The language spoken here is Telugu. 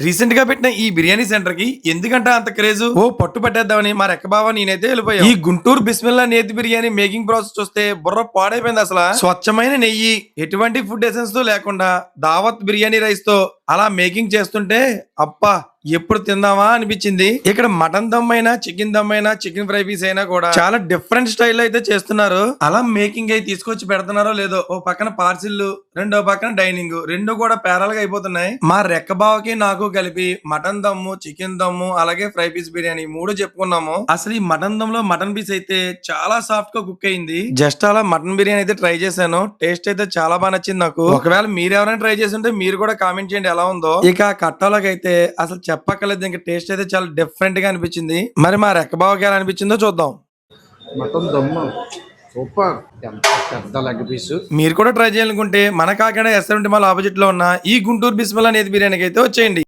రీసెంట్ గా పెట్టిన ఈ బిర్యానీ సెంటర్ కి ఎందుకంటే అంత క్రేజ్ ఓ పట్టు పట్టేద్దామని మా రెక్క బావ నేనైతే వెళ్ళిపోయా. ఈ గుంటూరు బిస్మిల్లా నేతి బిర్యానీ మేకింగ్ ప్రాసెస్ చూస్తే బుర్ర పాడైపోయింది. అసలు స్వచ్ఛమైన నెయ్యి, ఎటువంటి ఫుడ్ ఎసెన్స్ తో లేకుండా దావత్ బిర్యానీ రైస్ తో అలా మేకింగ్ చేస్తుంటే అప్పా ఎప్పుడు తిందామా అనిపించింది. ఇక్కడ మటన్ దమ్ అయినా, చికెన్ దమ్ అయినా, చికెన్ ఫ్రై పీస్ అయినా కూడా చాలా డిఫరెంట్ స్టైల్ అయితే చేస్తున్నారు. అలా మేకింగ్ అయి తీసుకొచ్చి పెడుతున్నారో లేదో, ఓ పక్కన పార్సిల్, రెండో పక్కన డైనింగ్, రెండు కూడా పేరాలుగా అయిపోతున్నాయి. మా రెక్క బావకి నాకు కలిపి మటన్ దమ్ము, చికెన్ దమ్ము, అలాగే ఫ్రై పీస్ బిర్యానీ మూడు చెప్పుకున్నాము. అసలు ఈ మటన్ దమ్ లో మటన్ పీస్ అయితే చాలా సాఫ్ట్ గా కుక్ అయింది. జస్ట్ అలా మటన్ బిర్యానీ అయితే ట్రై చేశాను. టేస్ట్ అయితే చాలా బాగా నచ్చింది నాకు. ఒకవేళ మీరు ఎవరైనా ట్రై చేసి ఉంటే మీరు కూడా కామెంట్ చేయండి ఎలా ఉందో. ఇక కట్టాలకి అయితే అసలు చెప్పక్కర్లేదు, ఇంకా టేస్ట్ అయితే చాలా డిఫరెంట్ గా అనిపించింది. మరి మా రెక్క బావకి ఎలా అనిపించిందో చూద్దాం. మటన్ దమ్ము సూపర్, ఎంత పెద్ద లెగ్ పీస్. మీరు కూడా ట్రై చేయాలనుకుంటే మన కాకినాడ ఎస్ఆర్ఎంటీ మాల్ ఆపోజిట్ లో ఉన్న ఈ గుంటూరు బిస్మిల్లా నేతి బిర్యానీకి అయితే వచ్చేయండి.